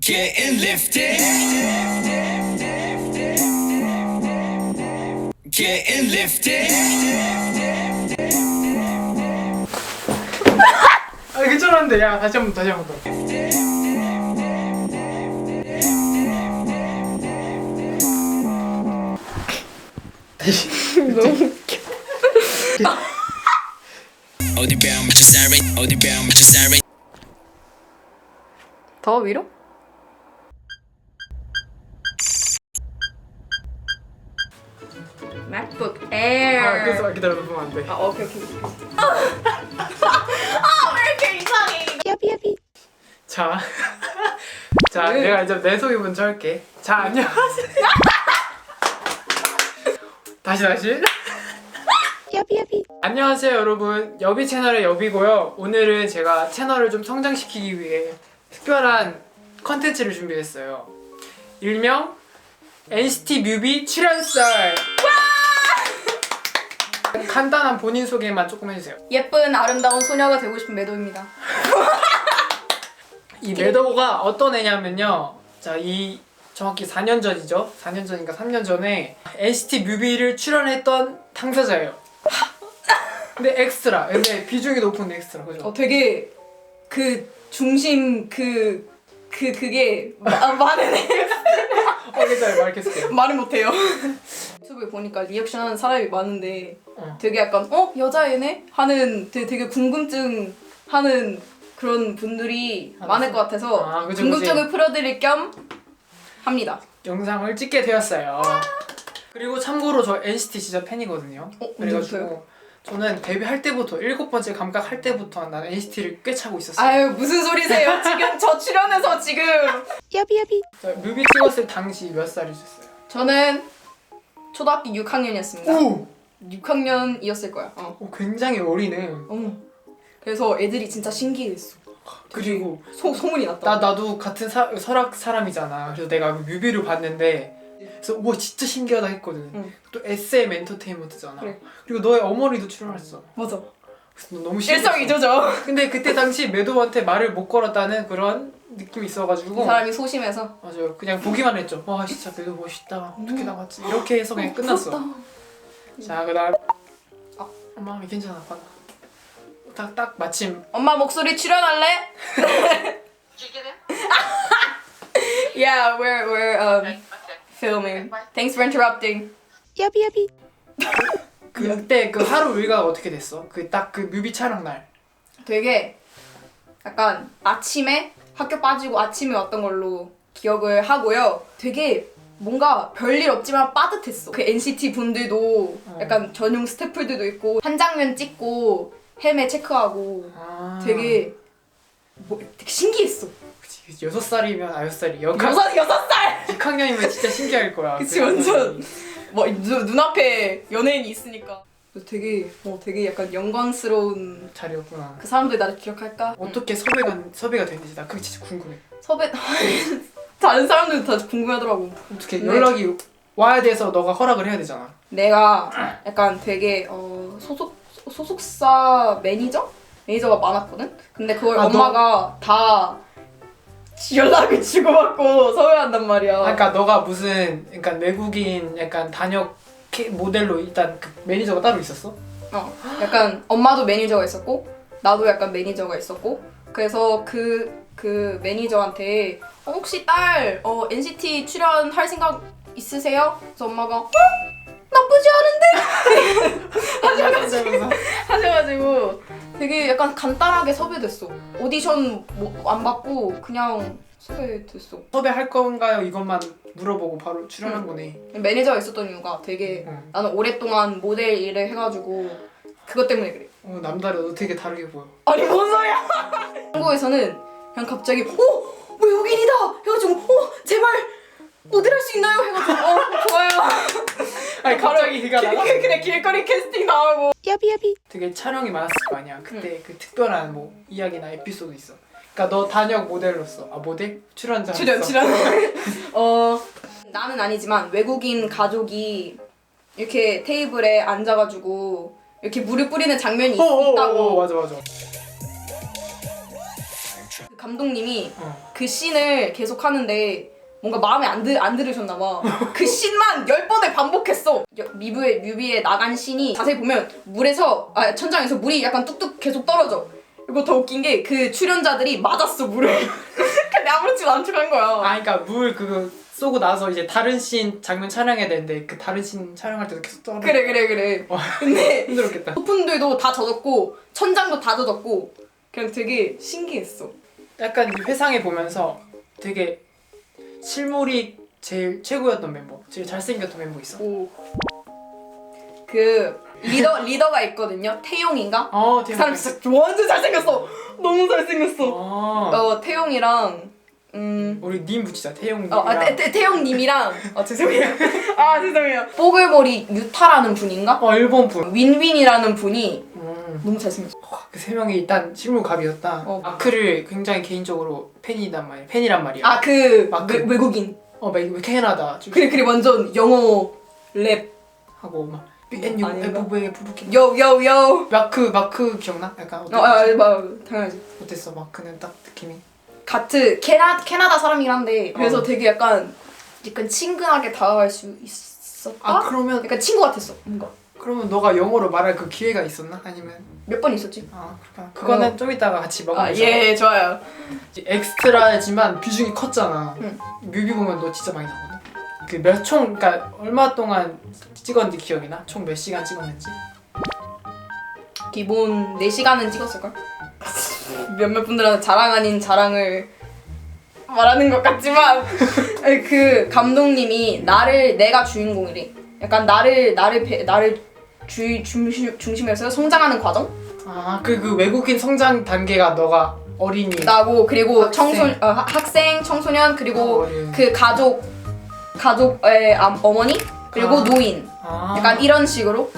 Getting lifted. Getting lifted. 아 괜찮았는데 야 다시 한 번 더. 다시. 너무 웃겨. 어디 배움 맞춰 살이. 어디 배움 맞춰 살이. 더 위로? MacBook Air. 아 그래서 기다려 보면 안 돼. 아 오케이. 왜 이렇게 이상해? 야비. 자, 내가 이제 내 소개 먼저 할게. 자, 안녕하세요. 다시. 야비. 안녕하세요, 여러분. 여비 채널의 여비고요. 오늘은 제가 채널을 좀 성장시키기 위해 특별한 컨텐츠를 준비했어요. 일명 NCT 뮤비 출연설. 간단한 본인 소개만 조금 해주세요. 예쁜 아름다운 소녀가 되고 싶은 매도입니다. 이 매도가 어떤 애냐면요. 자, 이 정확히 4년 전이죠. 4년 전인가 3년 전에 NCT 뮤비를 출연했던 당사자예요. 근데 엑스트라. 근데 비중이 높은 엑스트라. 그죠? 되게 그 중심 그게 많은 애. 괜찮아요. 말했을게요. 말은 못해요. 유튜브에 보니까 리액션하는 사람이 많은데 되게 약간 여자애네? 하는 되게 궁금증 하는 그런 분들이 많을 것 같아서 그죠, 궁금증을 그죠. 풀어드릴 겸 합니다. 영상을 찍게 되었어요. 그리고 참고로 저 NCT 진짜 팬이거든요. 그래가지고 저는 데뷔할 때부터 7번째 감각 할 때부터 난 NCT를 꿰차고 있었어요. 아유 무슨 소리세요? 지금 저 출연해서 지금 야비. 자, 뮤비 찍었을 당시 몇 살이셨어요? 저는 초등학교 6학년이었습니다. 오! 6학년이었을 거야. 굉장히 어리네. 어머. 그래서 애들이 진짜 신기했어. 그리고 소문이 났다. 나도 같은 설악 사람이잖아. 그래서 내가 뮤비를 봤는데 그래서 와 진짜 신기하다 했거든. 응. 또 SM 엔터테인먼트잖아. 그래. 그리고 너의 어머니도 출연했어. 맞아. 그래서 너무 신기했어. 일석이조죠. 근데 그때 당시 매도한테 말을 못 걸었다는 그런 느낌이 있어가지고 이 사람이 소심해서 맞아요. 그냥 보기만 했죠. 와 진짜 매도 멋있다. 어떻게 나왔지? 이렇게 해서 그냥 끝났어. 부럽다. 자 그다음 엄마 괜찮아. 봐. 딱 마침 엄마 목소리 출연할래? Yeah, we're filming. Thanks for interrupting. 야비. 그때 그 하루 일과가 어떻게 됐어? 그 딱 그 뮤비 촬영 날. 되게 약간 아침에 학교 빠지고 아침에 왔던 걸로 기억을 하고요. 되게 뭔가 별일 없지만 빠듯했어. 그 NCT 분들도 약간 전용 스태프들도 있고 한 장면 찍고 헬멧 체크하고 되게 되게 신기했어. 그치 6살이면 9살이 6살! 6학년이면 진짜 신기할 거야. 그치 완전 뭐 눈앞에 연예인이 있으니까 되게 약간 영광스러운 자리였구나. 그 사람들 나를 기억할까? 어떻게 섭외가 됐는지 나 그게 진짜 궁금해. 섭외 다른 사람들도 다 궁금하더라고. 어떻게 네. 연락이 와야 돼서 너가 허락을 해야 되잖아. 내가 약간 되게 소속사 매니저가 많았거든? 근데 그걸 엄마가 다 연락을 주고받고 섭외한단 말이야. 그러니까 너가 무슨 약간 외국인 약간 단역 모델로 일단 그 매니저가 따로 있었어? 약간 엄마도 매니저가 있었고 나도 약간 매니저가 있었고 그래서 그 매니저한테 혹시 딸 NCT 출연할 생각 있으세요? 그래서 엄마가 나쁘지 않은데? 하셔가지고 되게 약간 간단하게 섭외됐어. 오디션 안 받고 그냥 섭외됐어. 섭외할 건가요? 이것만 물어보고 바로 출연한 거네. 매니저가 있었던 이유가 되게 나는 오랫동안 모델 일을 해가지고 그것 때문에 그래. 남다르 너 되게 다르게 보여. 아니 뭔 소리야? 한국에서는 그냥 갑자기 외국인이다 해가지고 제발 모델할 수 있나요? 해가지고 좋아요. 아니 갑자기 걔가 나가? 그래 길거리 캐스팅 나오고 야비. 되게 촬영이 많았을 거 아니야. 그때 그 특별한 뭐 이야기나 에피소드 있어. 그러니까 너 단역 모델로서 모델 출연. 나는 아니지만 외국인 가족이 이렇게 테이블에 앉아가지고 이렇게 물을 뿌리는 장면이 있다고. 맞아. 그 감독님이 어. 그 씬을 계속 하는데 뭔가 마음에 안 들으셨나 봐. 그 씬만 10번을 반복했어. 뮤비에 나간 씬이 자세히 보면 천장에서 물이 약간 뚝뚝 계속 떨어져. 그리고 더 웃긴 게 그 출연자들이 맞았어 물을. 근데 아무렇지도 않은 척한 거야. 아 그러니까 물 그거 쏘고 나서 이제 다른 씬 장면 촬영해야 되는데 그 다른 씬 촬영할 때도 계속 떨어. 그래. 와, 근데 힘들었겠다. 소품들도 다 젖었고 천장도 다 젖었고 그냥 되게 신기했어. 약간 이 회상해 보면서 되게 실물이 제일 최고였던 멤버, 제일 잘생겼던 멤버 있어. 오. 그 리더가 있거든요. 태용인가? 어, 그 사람 진짜 완전 잘생겼어. 너무 잘생겼어. 태용이랑 우리 님 붙이자. 태용 님. 태용님이랑 죄송해요. 뽀글머리 유타라는 분인가? 일본 분. 윈윈이라는 분이 너무 잘생겼어. 그 세 명이 일단 실물갑이었다. 마크를 굉장히 개인적으로 팬이란 말이야. 아 그 마크. 외국인. 캐나다. 그래 완전 영어 랩 하고 막 BNU 아닌가? FVF 요요요. 마크 기억나? 약간 당연하지. 어땠어? 마크는 딱 느낌이. 캐나다 사람이긴 한데 그래서 되게 약간 친근하게 다가갈 수 있었다? 그러면 약간 친구 같았어 뭔가. 그러면 너가 영어로 말할 그 기회가 있었나? 아니면 몇 번 있었지? 그렇구나. 그거는 좀 이따가 같이 먹으면서. 예 좋아요. 엑스트라지만 비중이 컸잖아. 응. 뮤비 보면 너 진짜 많이 나거든. 그러니까 얼마 동안 찍었는지 기억이 나? 총 몇 시간 찍었는지? 기본 4시간은 찍었을걸? 몇몇 분들한테 자랑 아닌 자랑을 말하는 것 같지만 그 감독님이 내가 주인공이래. 약간 나를 중심에서 성장하는 과정? 그 외국인 성장 단계가 너가 어린이 나고 그리고 학생. 학생, 청소년 그리고 어린. 그 가족의 어머니 그리고 노인 약간 이런 식으로.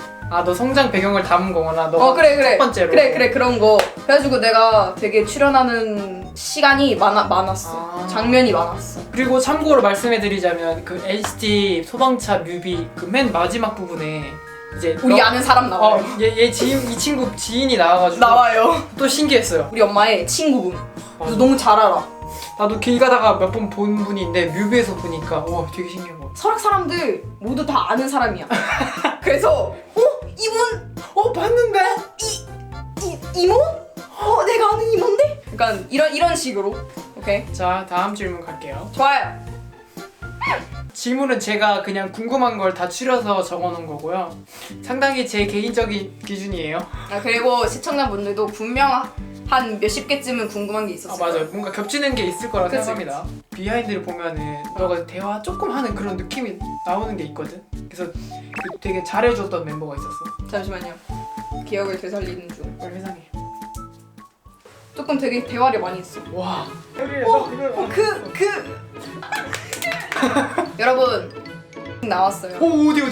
너 성장 배경을 담은 거구나. 너가 그래. 첫 번째로. 그래 그런 거. 그래가지고 내가 되게 출연하는 시간이 많았어. 장면이 많았어. 그리고 참고로 말씀해드리자면 그 NCT 소방차 뮤비 그 맨 마지막 부분에 이제 우리 아는 사람 나와요. 이 친구 지인이 나와가지고 나와요. 또 신기했어요. 우리 엄마의 친구분. 그래서 맞아. 너무 잘 알아. 나도 길 가다가 몇 번 본 분인데 뮤비에서 보니까 와 되게 신기한 거. 설악 사람들 모두 다 아는 사람이야. 그래서 이분 봤는데? 이모? 내가 아는 이모인데? 약간 이런 식으로. 오케이. 자 다음 질문 갈게요. 좋아요. 질문은 제가 그냥 궁금한 걸 다 추려서 적어놓은 거고요. 상당히 제 개인적인 기준이에요. 그리고 시청자분들도 분명 한 몇십 개쯤은 궁금한 게 있었어요. 맞아요. 뭔가 겹치는 게 있을 거라 그치, 생각합니다. 비하인드를 보면은 너가 대화 조금 하는 그런 느낌이 나오는 게 있거든. 그래서 되게 잘해줬던 멤버가 있었어. 잠시만요. 기억을 되살리는 중. 빨리 회상해. 조금 되게 대화를 많이 했어. 와. 여러분 나왔어요. 어디?